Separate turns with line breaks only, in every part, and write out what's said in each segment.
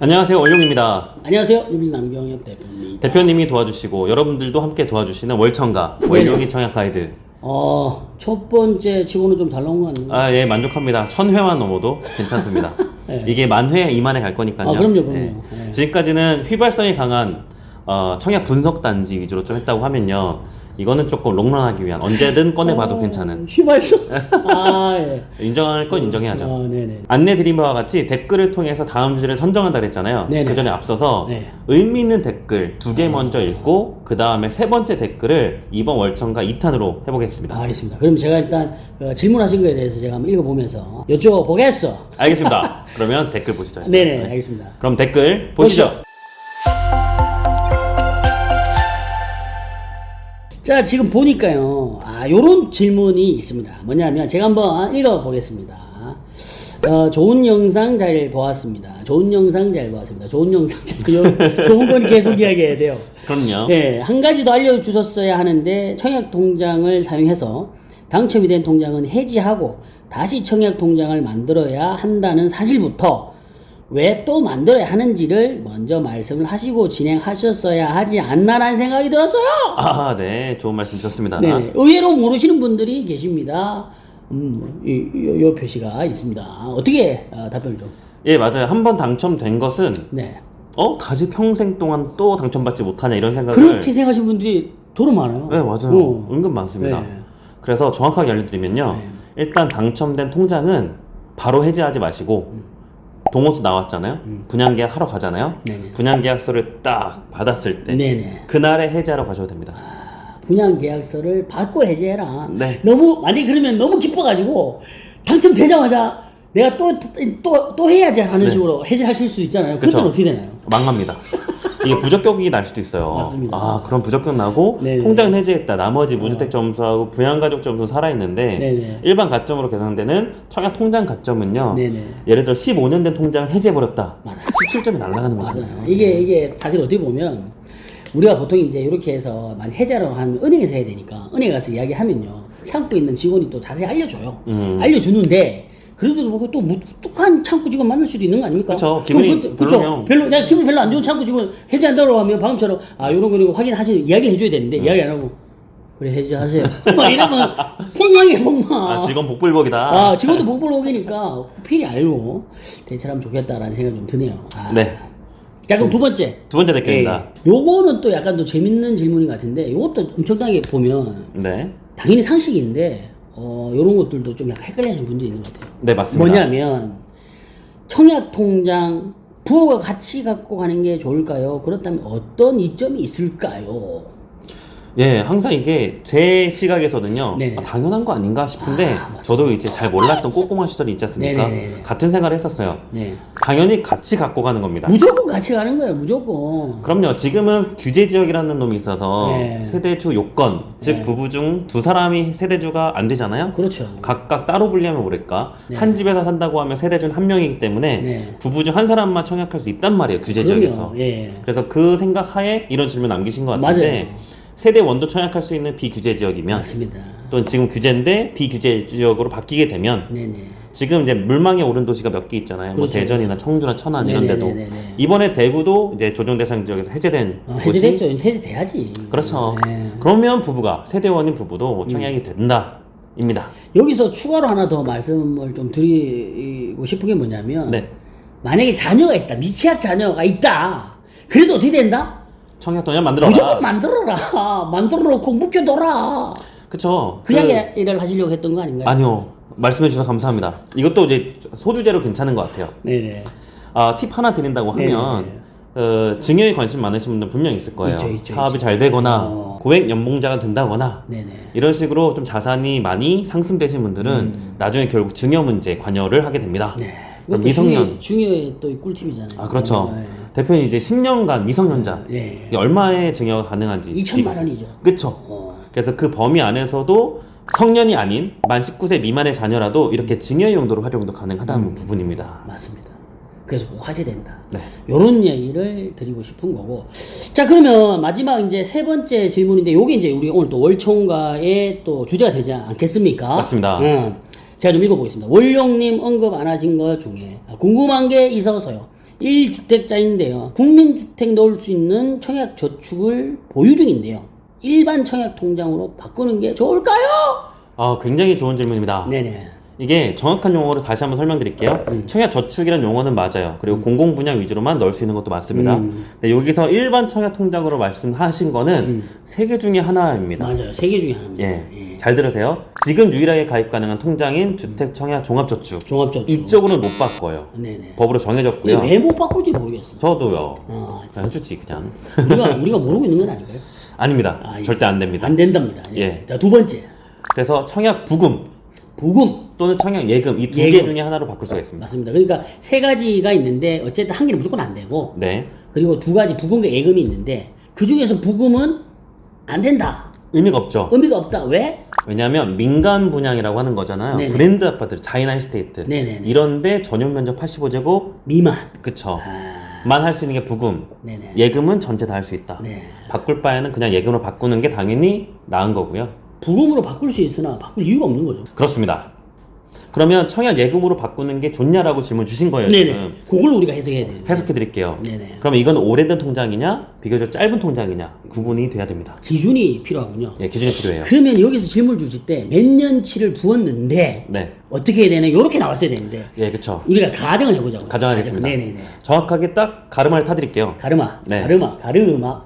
안녕하세요, 원룡입니다.
안녕하세요. 남경엽 대표입니다.
대표님이 도와주시고 여러분들도 함께 도와주시는 월청가 원룡이 청약 가이드.
첫 번째 치고는 좀 잘 나온 거 아닌가요?
예, 만족합니다. 1000회만 넘어도 괜찮습니다.
네.
이게 1000회, 2만회 갈 거니까요.
그럼요.
네.
네.
지금까지는 휘발성이 강한 청약 분석 단지 위주로 좀 했다고 하면요. 이거는 조금 롱런하기 위한 언제든 꺼내봐도 괜찮은.
휘발성. 예.
인정할 건 인정해야죠.
네네.
안내 드린 바와 같이 댓글을 통해서 다음 주제를 선정한다 그랬잖아요.
네네.
그 전에 앞서서
네.
의미 있는 댓글 2개 먼저 읽고 그 다음에 세 번째 댓글을 이번 월청가 2탄으로 해보겠습니다.
알겠습니다. 그럼 제가 일단 질문하신 거에 대해서 제가 한번 읽어보면서 여쭤보겠어.
알겠습니다. 그러면 댓글 보시죠.
네네. 알겠습니다.
그럼 댓글 보시죠.
자, 지금 보니까요. 요런 질문이 있습니다. 뭐냐면 제가 한번 읽어보겠습니다. 좋은 영상 잘 보았습니다. 좋은 영상 잘 보았습니다. 좋은 영상 좋은 건 계속 이야기해야 돼요.
그럼요.
네, 한 가지 더 알려주셨어야 하는데 청약 통장을 사용해서 당첨이 된 통장은 해지하고 다시 청약 통장을 만들어야 한다는 사실부터 왜 또 만들어야 하는지를 먼저 말씀을 하시고 진행하셨어야 하지 않나라는 생각이 들었어요.
네. 좋은 말씀 주셨습니다.
네, 의외로 모르시는 분들이 계십니다. 요 표시가 있습니다. 어떻게 답변을 좀?
예, 맞아요. 한 번 당첨된 것은
네.
다시 평생 동안 또 당첨받지 못하냐 이런 생각을
그렇게 생각하시는 분들이 도로 많아요.
네, 맞아요. 은근 많습니다.
네.
그래서 정확하게 알려드리면요.
네.
일단 당첨된 통장은 바로 해지하지 마시고 동호수 나왔잖아요. 분양계약 하러 가잖아요.
네네.
분양계약서를 딱 받았을 때
네네.
그날에 해지하러 가셔도 됩니다.
분양 계약서를 받고 해지해라.
네.
만약에 그러면 너무 기뻐가지고 당첨되자마자 내가 또 해야지 하는
네.
식으로 해지하실 수 있잖아요.
그쵸.
그때는 어떻게 되나요?
망합니다. 이게 부적격이 날 수도 있어요.
맞습니다.
그럼 부적격 나고
네네.
통장은 해지했다. 나머지 무주택 점수하고 부양가족 점수 살아있는데
네네.
일반 가점으로 계산되는 청약 통장 가점은요.
네네.
예를 들어 15년 된 통장을 해지해버렸다.
맞아요.
17점이 날아가는 거죠.
맞아요. 이게 사실 어떻게 보면 우리가 보통 이제 이렇게 해서 많이 해자로 한 은행에서 해야 되니까 은행 가서 이야기하면요. 창구에 있는 직원이 또 자세히 알려줘요. 알려주는데 그래도 뭐 또 무뚝뚝한 창구 직원 만날 수도 있는 거 아닙니까?
그쵸. 기분이
그렇죠. 내가 기분 별로 안 좋은 창구 직원 해지한다고 하면 방금처럼 요런 거 확인하시는 이야기를 해줘야 되는데 이야기 안 하고 그래 해지하세요. 막 이러면 폭망이에요 폭망.
직원 복불복이다.
직원도 복불복이니까 필히 알고 대처하면 좋겠다라는 생각이 좀 드네요.
네.
자, 그럼 두 번째
댓글입니다.
요거는 또 약간 또 재밌는 질문인 것 같은데 요것도 엄청나게 보면
네.
당연히 상식인데 요런 것들도 좀 약간 헷갈리시는 분들이 있는 것 같아요.
네, 맞습니다.
뭐냐면 청약 통장 부모가 같이 갖고 가는 게 좋을까요? 그렇다면 어떤 이점이 있을까요?
예, 항상 이게 제 시각에서는요.
네네.
당연한 거 아닌가 싶은데
맞아요.
저도 이제 잘 몰랐던 꼼꼼한 시절이 있지 않습니까?
네네네.
같은 생각을 했었어요.
네.
당연히 같이 갖고 가는 겁니다.
무조건 같이 가는 거예요, 무조건.
그럼요. 지금은 규제 지역이라는 놈이 있어서
네.
세대주 요건, 즉 부부 중 두 사람이 세대주가 안 되잖아요.
그렇죠.
각각 따로 분리하면 모를까?
네.
한 집에서 산다고 하면 세대주는 한 명이기 때문에
네.
부부 중 한 사람만 청약할 수 있단 말이에요. 규제
그럼요.
지역에서.
예.
그래서 그 생각 하에 이런 질문 남기신 것 같은데
맞아요.
세대 원도 청약할 수 있는 비규제 지역이면
맞습니다.
또는 지금 규제인데 비규제 지역으로 바뀌게 되면
네네.
지금 이제 물망에 오른 도시가 몇 개 있잖아요. 뭐
그렇죠,
대전이나 청주나 천안 이런 데도
네네네네.
이번에 대구도 이제 조정 대상 지역에서 해제된 곳이
해제됐죠. 해제돼야지.
그렇죠.
네.
그러면 부부가 세대원인 부부도 청약이 된다입니다.
여기서 추가로 하나 더 말씀을 좀 드리고 싶은 게 뭐냐면
네.
만약에 자녀가 있다. 미취학 자녀가 있다. 그래도 어떻게 된다?
청약 통장 만들어라.
무조건 만들어라. 만들어 놓고 묵혀둬라.
그쵸.
그 이야기를 하시려고 했던 거 아닌가요?
아니요. 말씀해 주셔서 감사합니다. 이것도 이제 소주제로 괜찮은 것 같아요.
네네.
팁 하나 드린다고 하면 증여에 관심 많으신 분들 분명 있을 거예요.
있죠,
사업이
있죠.
잘 되거나 고액 연봉자가 된다거나
네네.
이런 식으로 좀 자산이 많이 상승되신 분들은 나중에 결국 증여 문제에 관여를 하게 됩니다.
네.
그럼
이것도
미성년.
중요의 또 꿀팁이잖아요.
그렇죠.
네.
대표님 이제 10년간 미성년자
네.
이게 얼마의 증여가 가능한지
2천만 원이죠.
그쵸. 그래서 그 범위 안에서도 성년이 아닌 만 19세 미만의 자녀라도 이렇게 증여 용도로 활용도 가능하다는 부분입니다.
맞습니다. 그래서 꼭 화제된다.
네.
요런 얘기를 드리고 싶은 거고. 자, 그러면 마지막 이제 세 번째 질문인데 요게 이제 우리 오늘 또 월총가의 또 주제가 되지 않겠습니까?
맞습니다.
제가 좀 읽어보겠습니다. 원룡님 언급 안 하신 것 중에 궁금한 게 있어서요. 1주택자인데요. 국민주택 넣을 수 있는 청약저축을 보유 중인데요. 일반 청약통장으로 바꾸는 게 좋을까요?
굉장히 좋은 질문입니다.
네네.
이게 정확한 용어로 다시 한번 설명드릴게요. 청약저축이라는 용어는 맞아요. 그리고 공공분야 위주로만 넣을 수 있는 것도 맞습니다. 근데 여기서 일반 청약통장으로 말씀하신 거는 세 개 중에 하나입니다.
맞아요. 세 개 중에 하나입니다.
예. 잘 들으세요. 지금 유일하게 가입 가능한 통장인 주택청약 종합저축.
종합저축.
이쪽으로는 못 바꿔요.
네네.
법으로 정해졌고요.
왜 못 바꿀지 모르겠어요.
저도요.
아,
그냥 해주지 그냥.
우리가 모르고 있는 건 아닌가요?
아닙니다.
아, 예.
절대 안 됩니다.
안 된답니다.
예.
자, 두 번째.
그래서 청약 부금 또는 청약 예금 이 두 개
예금.
중에 하나로 바꿀 수가 있습니다.
맞습니다. 그러니까 세 가지가 있는데 어쨌든 한 개는 무조건 안 되고
네.
그리고 두 가지 부금과 예금이 있는데 그 중에서 부금은 안 된다.
의미가 없죠.
의미가 없다. 왜?
왜냐하면 민간 분양이라고 하는 거잖아요.
네네.
브랜드 아파트, 자이나 에스테이트
네네네.
이런데 전용 면적 85제곱
미만.
그쵸.
아,
만 할 수 있는 게 부금.
네네.
예금은 전체 다 할 수 있다.
네.
바꿀 바에는 그냥 예금으로 바꾸는 게 당연히 나은 거고요.
부금으로 바꿀 수 있으나 바꿀 이유가 없는 거죠.
그렇습니다. 그러면 청약 예금으로 바꾸는 게 좋냐라고 질문 주신 거예요.
네네.
지금.
그걸 우리가 해석해야 돼요.
해석해 드릴게요.
네네.
그러면 이건 오래된 통장이냐 비교적 짧은 통장이냐 구분이 돼야 됩니다.
기준이 필요하군요.
예, 기준이 필요해요.
그러면 여기서 질문 주실 때 몇 년치를 부었는데
네.
어떻게 해야 되나 이렇게 나왔어야 되는데
예, 그쵸.
우리가 가정을 해보자고요.
가정하겠습니다.
네네네.
정확하게 딱 가르마를 타드릴게요.
가르마.
네.
가르마.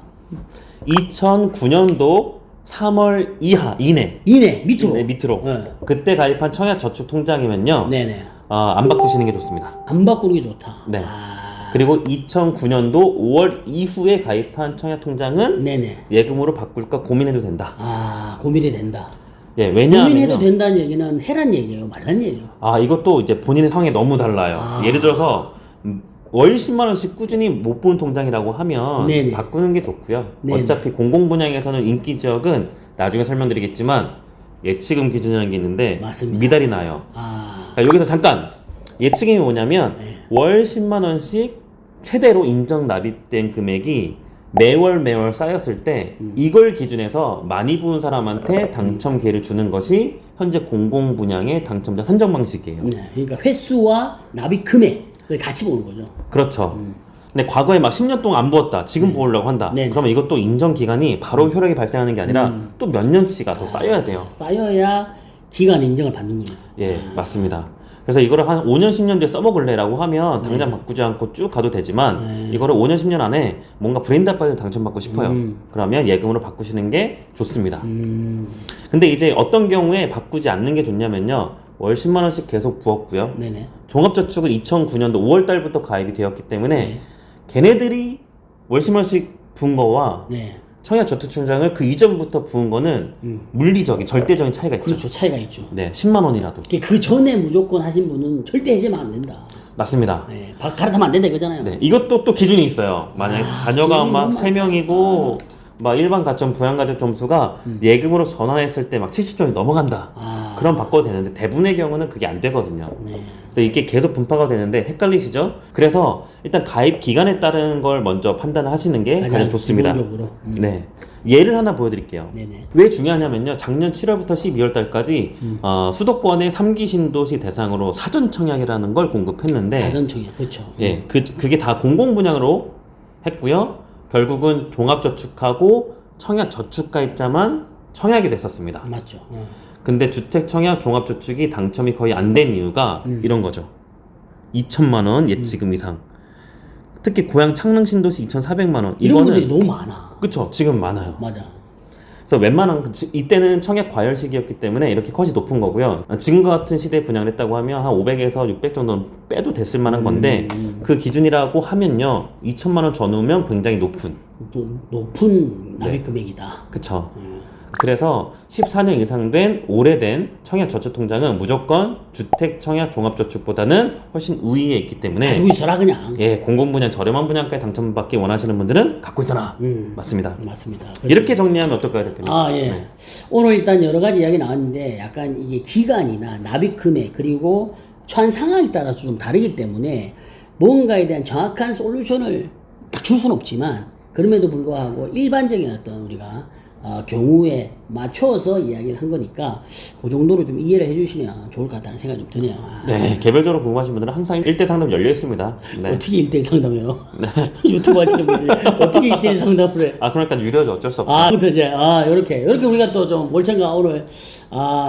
2009년도 3월 이내
밑으로.
네, 밑으로
네.
그때 가입한 청약저축통장이면요
네네.
안 바꾸시는 게 좋습니다.
안 바꾸는 게 좋다.
네.
아,
그리고 2009년도 5월 이후에 가입한 청약통장은
네네.
예금으로 바꿀까 고민해도 된다.
아, 고민이 된다.
예, 왜냐하면
고민해도 된다는 얘기는 해란 얘기예요, 말란 얘기예요.
이것도 이제 본인의 상황에 너무 달라요.
아.
예를 들어서 월 10만 원씩 꾸준히 못 보는 통장이라고 하면
네네.
바꾸는 게 좋고요.
네네.
어차피 공공분양에서는 인기 지역은 나중에 설명드리겠지만 예치금 기준이라는 게 있는데
맞습니다.
미달이 나요.
아,
그러니까 여기서 잠깐 예치금이 뭐냐면
네.
월 10만 원씩 최대로 인정 납입된 금액이 매월 쌓였을 때 이걸 기준해서 많이 부은 사람한테 당첨 기회를 주는 것이 현재 공공분양의 당첨자 선정 방식이에요.
네. 그러니까 횟수와 납입 금액을 같이 보는 거죠.
그렇죠. 근데 과거에 막 10년 동안 안 부었다. 지금 부으려고 한다.
네네.
그러면 이것도 인정 기간이 바로 효력이 발생하는 게 아니라 또 몇 년치가 더 쌓여야 돼요.
쌓여야 기간 인정을 받는군요.
예, 맞습니다. 그래서 이거를 한 5년, 10년 뒤에 써먹을래라고 하면 당장 바꾸지 않고 쭉 가도 되지만 이거를 5년, 10년 안에 뭔가 브랜드 아파트 당첨받고 싶어요. 그러면 예금으로 바꾸시는 게 좋습니다. 근데 이제 어떤 경우에 바꾸지 않는 게 좋냐면요. 월 10만 원씩 계속 부었고요.
네네.
종합저축은 2009년도 5월 달부터 가입이 되었기 때문에
네.
걔네들이 월 10만 원씩 부은 거와
네.
청약저축통장을 그 이전부터 부은 거는 물리적인 절대적인 차이가 있죠.
그렇죠. 차이가 있죠.
네, 10만 원이라도.
그 전에 무조건 하신 분은 절대 해제면 안 된다.
맞습니다.
네. 갈아타면 안 된다 이거잖아요.
네, 이것도 또 기준이 있어요. 만약에 자녀가
기준이
막
너무
3명이고 막 일반 가점 부양가족 점수가 예금으로 전환했을 때 막 70점이 넘어간다.
아.
그럼 바꿔도 되는데 대부분의 경우는 그게 안 되거든요.
네.
그래서 이게 계속 분파가 되는데 헷갈리시죠? 그래서 일단 가입 기간에 따른 걸 먼저 판단을 하시는 게 가장 좋습니다.
기본적으로.
네. 예를 하나 보여드릴게요.
네네.
왜 중요하냐면요. 작년 7월부터 12월 달까지 수도권의 3기 신도시 대상으로 사전 청약이라는 걸 공급했는데
사전 청약 그렇죠.
예, 그게 다 공공분양으로 했고요. 결국은 종합저축하고 청약저축가입자만 청약이 됐었습니다.
맞죠.
근데 주택청약 종합저축이 당첨이 거의 안 된 이유가 이런 거죠. 2천만 원 예치금 이상. 특히 고향 창릉 신도시 2,400만 원.
이런 분들이
이거는
너무 많아.
그쵸. 지금 많아요.
맞아.
그래서 웬만한 이때는 청약 과열 시기였기 때문에 이렇게 컷이 높은 거고요. 지금과 같은 시대에 분양을 했다고 하면 한 500에서 600 정도는 빼도 됐을 만한 건데 그 기준이라고 하면요. 2천만 원 전후면 굉장히 높은.
높은 납입 금액이다.
그쵸. 그래서 14년 이상 된 오래된 청약저축통장은 무조건 주택청약종합저축보다는 훨씬 우위에 있기 때문에
가지고 있어라 그냥.
예, 공공분양 저렴한 분양가에 당첨받기 원하시는 분들은 갖고 있어라. 맞습니다.
맞습니다.
이렇게 정리하면 어떨까요, 대표님?
아, 예.
네.
오늘 일단 여러 가지 이야기 나왔는데 약간 이게 기간이나 납입 금액 그리고 처한 상황에 따라서 좀 다르기 때문에 뭔가에 대한 정확한 솔루션을 딱 줄 수는 없지만 그럼에도 불구하고 일반적인 어떤 우리가 경우에 맞춰서 이야기를 한 거니까 그 정도로 좀 이해를 해주시면 좋을 것 같다는 생각이 좀 드네요. 아,
네, 개별적으로 궁금하신 분들은 항상 1대 상담 열려 있습니다. 네.
어떻게 1대1 상담해요? 유튜브 하시는 분들이 어떻게 1대1 상담을 해?
그러니까 유료죠. 어쩔 수 없죠.
아무튼 이제 요렇게 우리가 또 좀 월천가 오늘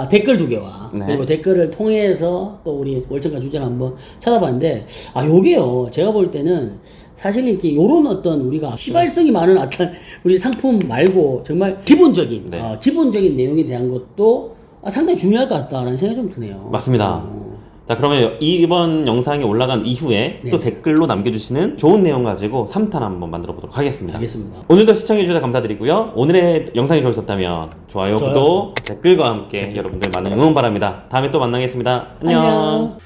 댓글 2개와
네.
그리고 댓글을 통해서 또 우리 월천가 주제를 한번 찾아봤는데 요게요 제가 볼 때는 사실 이렇게 요런 어떤 우리가 휘발성이 많은 어떤 우리 상품 말고 정말 기본적인
네.
기본적인 내용에 대한 것도 상당히 중요할 것 같다라는 생각이 좀 드네요.
맞습니다. 자, 그러면 이번 영상이 올라간 이후에 또 댓글로 남겨주시는 좋은 내용 가지고 3탄 한번 만들어 보도록 하겠습니다.
알겠습니다.
오늘도 시청해주셔서 감사드리고요. 오늘의 영상이 좋으셨다면 좋아요, 구독, 댓글과 함께 여러분들 많은 응원 바랍니다. 다음에 또 만나겠습니다. 안녕.